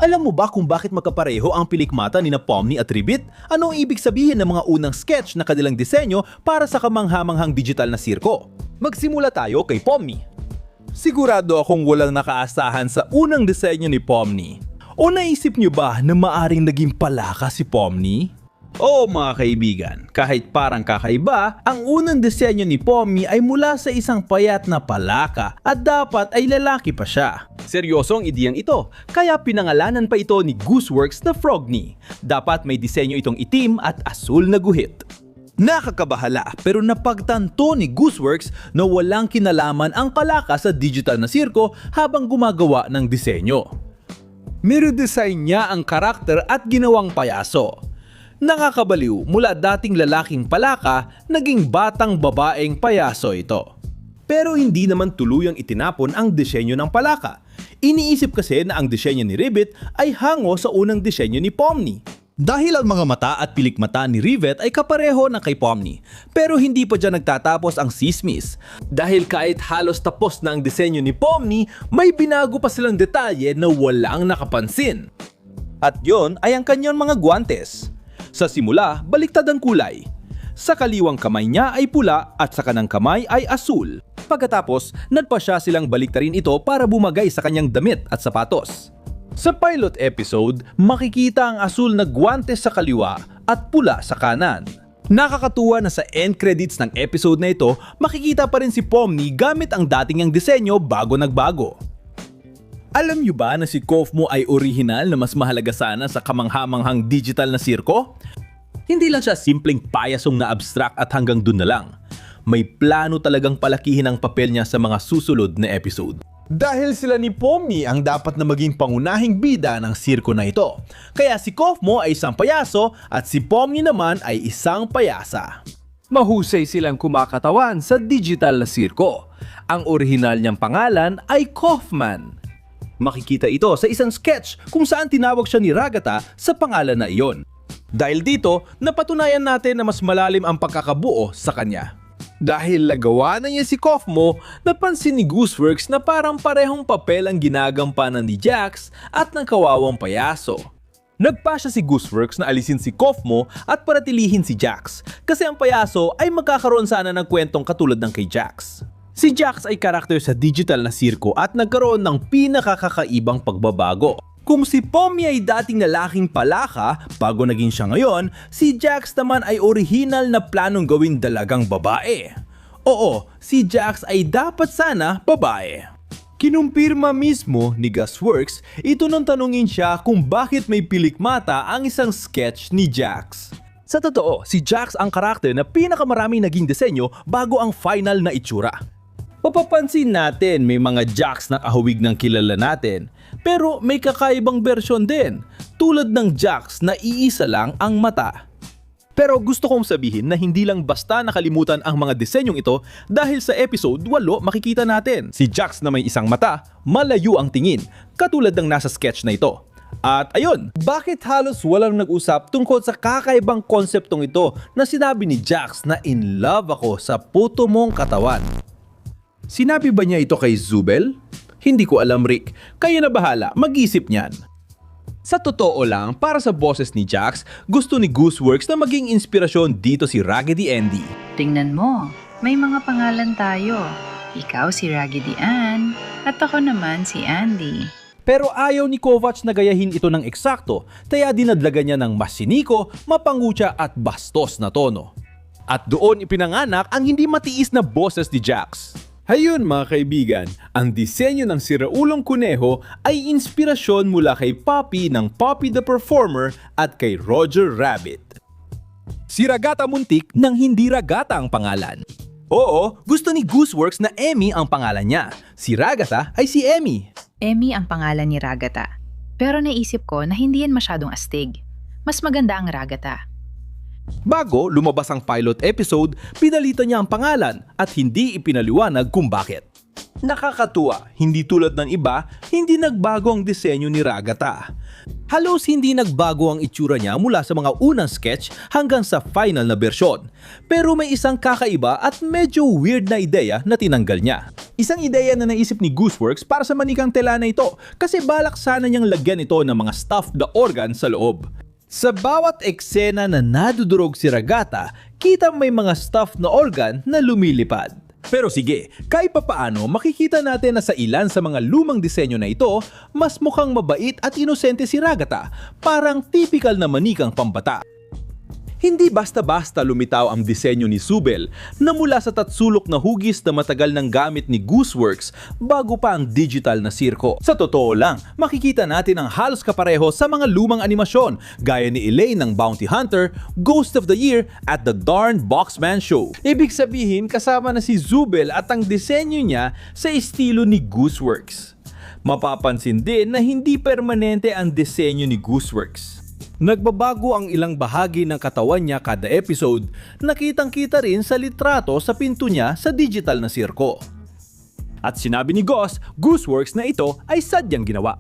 Alam mo ba kung bakit magkapareho ang pilikmata ni na Pomni at Ribbit? Ano ang ibig sabihin ng mga unang sketch na kanilang disenyo para sa kamanghamanghang digital na sirko? Magsimula tayo kay Pomni. Sigurado akong walang nakaasahan sa unang disenyo ni Pomni. O naisip niyo ba na maaring naging palaka si Pomni? Oo mga kaibigan, kahit parang kakaiba, ang unang disenyo ni Pomni ay mula sa isang payat na palaka at dapat ay lalaki pa siya. Seryoso ang ideyang ito, kaya pinangalanan pa ito ni Gooseworks na Frogny. Dapat may disenyo itong itim at asul na guhit. Nakakabahala pero napagtanto ni Gooseworks na walang kinalaman ang palaka sa digital na sirko habang gumagawa ng disenyo. Miro-design niya ang karakter at ginawang payaso. Nakakabaliw, mula dating lalaking palaka, naging batang babaeng payaso ito. Pero hindi naman tuluyang itinapon ang disenyo ng palaka. Iniisip kasi na ang disenyo ni Ribbit ay hango sa unang disenyo ni Pomni. Dahil ang mga mata at pilikmata ni Rivet ay kapareho ng kay Pomni. Pero hindi pa dyan nagtatapos ang sismis. Dahil kahit halos tapos na ang disenyo ni Pomni, may binago pa silang detalye na walang nakapansin. At yon ay ang kanyang mga guwantes. Sa simula, baliktad ang kulay. Sa kaliwang kamay niya ay pula at sa kanang kamay ay asul. Pagkatapos, nagpasya silang baliktarin ito para bumagay sa kanyang damit at sapatos. Sa pilot episode, makikita ang asul na guwantes sa kaliwa at pula sa kanan. Nakakatuwa na sa end credits ng episode na ito, makikita pa rin si Pomni gamit ang dating niyang disenyo bago nagbago. Alam niyo ba na si Kofmo ay orihinal na mas mahalaga sana sa kamanghamanghang digital na sirko? Hindi lang siya simpleng payasong na abstract at hanggang dun na lang. May plano talagang palakihin ang papel niya sa mga susunod na episode. Dahil sila ni Pomni ang dapat na maging pangunahing bida ng sirko na ito. Kaya si Kofmo ay isang payaso at si Pomni naman ay isang payasa. Mahusay silang kumakatawan sa digital na sirko. Ang orihinal niyang pangalan ay Kaufman. Makikita ito sa isang sketch kung saan tinawag siya ni Ragata sa pangalan na iyon. Dahil dito, napatunayan natin na mas malalim ang pagkakabuo sa kanya. Dahil nagawa na niya si Kofmo, napansin ni Gooseworks na parang parehong papel ang ginagampanan ni Jax at ng kawawang payaso. Nagpasya si Gooseworks na alisin si Kofmo at paratilihin si Jax kasi ang payaso ay magkakaroon sana ng kwentong katulad ng kay Jax. Si Jax ay karakter sa digital na sirko at nagkaroon ng pinakakakaibang pagbabago. Kung si Pomni ay dating lalaking palaka bago naging siya ngayon, si Jax naman ay orihinal na planong gawing dalagang babae. Oo, si Jax ay dapat sana babae. Kinumpirma mismo ni Gooseworks ito nang tanungin siya kung bakit may pilikmata ang isang sketch ni Jax. Sa totoo, si Jax ang karakter na pinakamaraming naging disenyo bago ang final na itsura. Mapapansin natin may mga Jax na kahawig ng kilala natin, pero may kakaibang bersyon din, tulad ng Jax na iisa lang ang mata. Pero gusto kong sabihin na hindi lang basta nakalimutan ang mga disenyong ito dahil sa episode 8 makikita natin si Jax na may isang mata, malayo ang tingin, katulad ng nasa sketch na ito. At ayun, bakit halos walang nag-usap tungkol sa kakaibang konseptong ito na sinabi ni Jax na in love ako sa puto mong katawan? Sinabi ba niya ito kay Zubel? Hindi ko alam, Rick. Kaya na bahala, mag-isip niyan. Sa totoo lang, para sa boses ni Jax, gusto ni Gooseworks na maging inspirasyon dito si Raggedy Andy. Tingnan mo, may mga pangalan tayo. Ikaw si Raggedy Ann, at ako naman si Andy. Pero ayaw ni Kovacs na gayahin ito ng eksakto, kaya dinadlagan niya ng mas siniko, mapangutya at bastos na tono. At doon ipinanganak ang hindi matiis na boses ni Jax. Hayun mga kaibigan, ang disenyo ng siraulong kuneho ay inspirasyon mula kay Poppy ng Poppy the Performer at kay Roger Rabbit. Si Ragata muntik nang hindi Ragata ang pangalan. Oo, gusto ni Gooseworks na Emmy ang pangalan niya. Si Ragata ay si Emmy. Emmy ang pangalan ni Ragata. Pero naisip ko na hindi yan masyadong astig. Mas maganda ang Ragata. Bago lumabas ang pilot episode, pinalitan niya ang pangalan at hindi ipinaliwanag kung bakit. Nakakatuwa, hindi tulad ng iba, hindi nagbago ang disenyo ni Ragata. Halos hindi nagbago ang itsura niya mula sa mga unang sketch hanggang sa final na bersyon. Pero may isang kakaiba at medyo weird na ideya na tinanggal niya. Isang ideya na naisip ni Gooseworks para sa manikang tela na ito kasi balak sana niyang lagyan ito ng mga stuffed na organ sa loob. Sa bawat eksena na nadudurog si Ragata, kita may mga stuffed na organ na lumilipad. Pero sige, kahit papaano makikita natin na sa ilan sa mga lumang disenyo na ito, mas mukhang mabait at inosente si Ragata, parang typical na manikang pambata. Hindi basta-basta lumitaw ang disenyo ni Zubel na mula sa tatsulok na hugis na matagal nang gamit ni Gooseworks bago pa ang digital na sirko. Sa totoo lang, makikita natin ang halos kapareho sa mga lumang animasyon gaya ni Elaine ng Bounty Hunter, Ghost of the Year at The Darn Boxman Show. Ibig sabihin kasama na si Zubel at ang disenyo niya sa estilo ni Gooseworks. Mapapansin din na hindi permanente ang disenyo ni Gooseworks. Nagbabago ang ilang bahagi ng katawan niya kada episode, nakitang-kita rin sa litrato sa pinto niya sa digital na sirko. At sinabi ni Gooseworks na ito ay sadyang ginawa.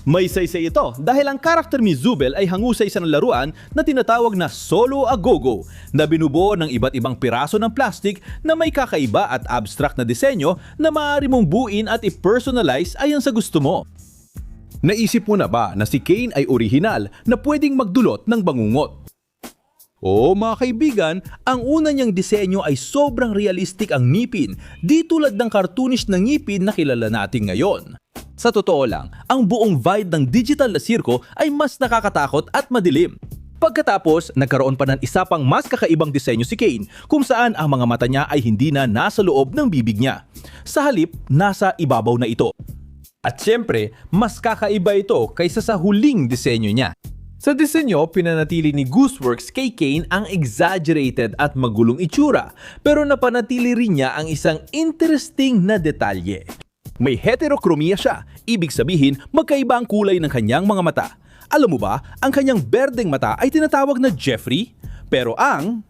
May saysay ito dahil ang karakter ni Zubel ay hangusay sa laruan na tinatawag na Solo a Go-Go na binubuo ng iba't ibang piraso ng plastic na may kakaiba at abstract na disenyo na maaari mong buuin at i-personalize ayon sa gusto mo. Naisip mo na ba na si Kane ay orihinal na pwedeng magdulot ng bangungot? Oo mga kaibigan, ang una niyang disenyo ay sobrang realistic ang ngipin, di tulad ng cartoonish na ngipin na kilala natin ngayon. Sa totoo lang, ang buong vibe ng digital na sirko ay mas nakakatakot at madilim. Pagkatapos, nagkaroon pa ng isa pang mas kakaibang disenyo si Kane kung saan ang mga mata niya ay hindi na nasa loob ng bibig niya. Sa halip, nasa ibabaw na ito. At syempre, mas kakaiba ito kaysa sa huling disenyo niya. Sa disenyo, pinanatili ni Gooseworks kay Kane ang exaggerated at magulong itsura, pero napanatili rin niya ang isang interesting na detalye. May heterochromia siya, ibig sabihin magkaiba ang kulay ng kanyang mga mata. Alam mo ba, ang kanyang berdeng mata ay tinatawag na Jeffrey? Pero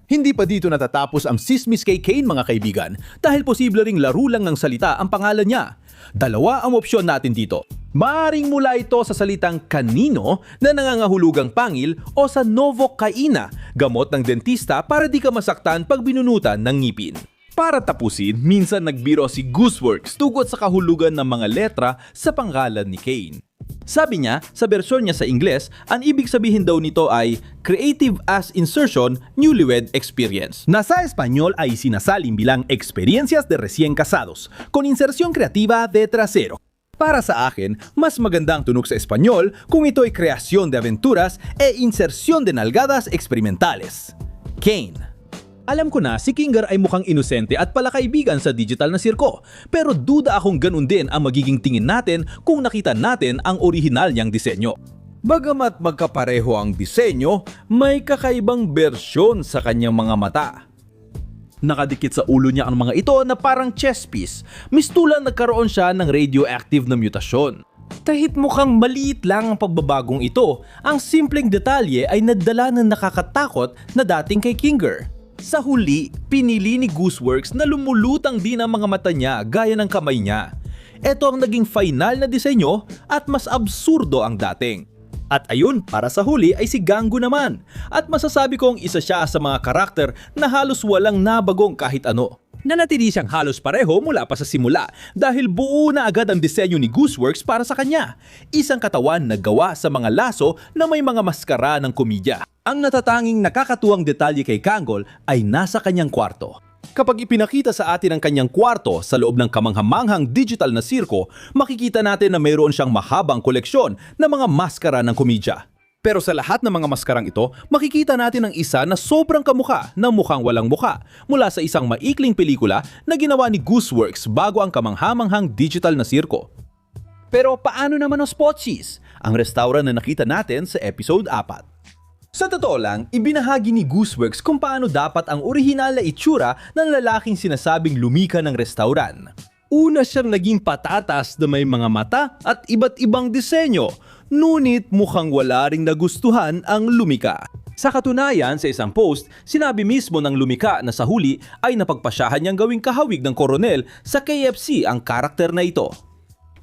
hindi pa dito natatapos ang sismis kay Kane mga kaibigan dahil posible ring laro lang ng salita ang pangalan niya. Dalawa ang opsyon natin dito. Maaring mula ito sa salitang kanino na nangangahulugang pangil o sa novocaina, gamot ng dentista para di ka masaktan pag binunutan ng ngipin. Para tapusin, minsan nagbiro si Gooseworks tungkol sa kahulugan ng mga letra sa pangalan ni Kane. Sabi niya, sa bersyon niya sa Ingles, ang ibig sabihin daw nito ay Creative as Insertion Newlywed Experience. Na sa Espanyol ay sinasaling bilang Experiencias de Recién Casados, con inserción creativa de trasero. Para sa akin, mas magandang tunog sa Espanyol kung ito ay kreasyon de aventuras e inserción de nalgadas experimentales. Kane. Alam ko na si Kinger ay mukhang inosente at palakaibigan sa digital na sirko, pero duda akong ganun din ang magiging tingin natin kung nakita natin ang orihinal niyang disenyo. Bagamat magkapareho ang disenyo, may kakaibang bersyon sa kanyang mga mata. Nakadikit sa ulo niya ang mga ito na parang chess piece, mistulang nagkaroon siya ng radioactive na mutasyon. Kahit mukhang maliit lang ang pagbabagong ito, ang simpleng detalye ay nagdala ng nakakatakot na dating kay Kinger. Sa huli, pinili ni Gooseworks na lumulutang din ang mga mata niya gaya ng kamay niya. Ito ang naging final na disenyo at mas absurdo ang dating. At ayun, para sa huli ay si Gangu naman. At masasabi kong isa siya sa mga karakter na halos walang nabagong kahit ano. Nanatili siyang halos pareho mula pa sa simula dahil buo na agad ang disenyo ni Gooseworks para sa kanya. Isang katawan na gawa sa mga laso na may mga maskara ng komedya. Ang natatanging nakakatuwang detalye kay Kangol ay nasa kanyang kwarto. Kapag ipinakita sa atin ang kanyang kwarto sa loob ng kamanghamanghang digital na sirko, makikita natin na mayroon siyang mahabang koleksyon ng mga maskara ng komedya. Pero sa lahat ng mga maskarang ito, makikita natin ang isa na sobrang kamukha na mukhang walang mukha mula sa isang maikling pelikula na ginawa ni Gooseworks bago ang kamanghamanghang digital na sirko. Pero paano naman ang Spotchies, ang restaurant na nakita natin sa episode 4? Sa totoo lang, ibinahagi ni Gooseworks kung paano dapat ang orihinal na itsura ng lalaking sinasabing lumika ng restaurant. Una siyang naging patatas na may mga mata at iba't ibang disenyo, ngunit mukhang wala ring nagustuhan ang lumika. Sa katunayan, sa isang post, sinabi mismo ng lumika na sa huli ay napagpasyahan niyang gawing kahawig ng koronel sa KFC ang karakter na ito.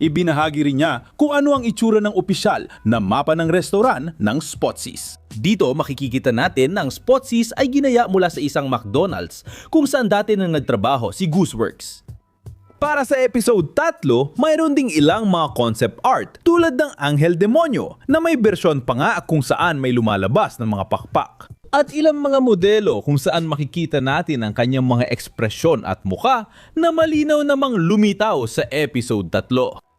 Ibinahagi rin niya kung ano ang itsura ng opisyal na mapa ng restaurant ng Spotsis. Dito makikita natin na ang Spotsis ay ginaya mula sa isang McDonald's kung saan dati nang nagtrabaho si Gooseworks. Para sa episode 3, mayroon ding ilang mga concept art tulad ng Anghel Demonyo na may bersyon pa nga kung saan may lumalabas ng mga pakpak. At ilang mga modelo kung saan makikita natin ang kanyang mga ekspresyon at muka na malinaw namang lumitaw sa episode 3.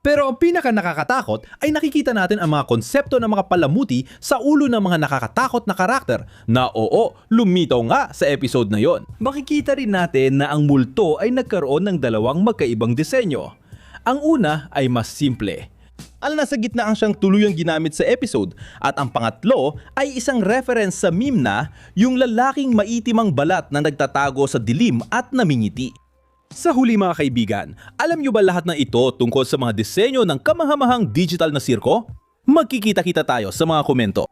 Pero ang pinaka nakakatakot ay nakikita natin ang mga konsepto ng mga palamuti sa ulo ng mga nakakatakot na karakter na oo, lumitaw nga sa episode na yon. Makikita rin natin na ang multo ay nagkaroon ng dalawang magkaibang disenyo. Ang una ay mas simple. Ang nasa gitna ang siyang tuluyang ginamit sa episode at ang pangatlo ay isang reference sa meme na yung lalaking maitimang balat na nagtatago sa dilim at namingiti. Sa huli mga kaibigan, alam nyo ba lahat ng ito tungkol sa mga disenyo ng kamahamahang digital na sirko? Magkikita-kita tayo sa mga komento.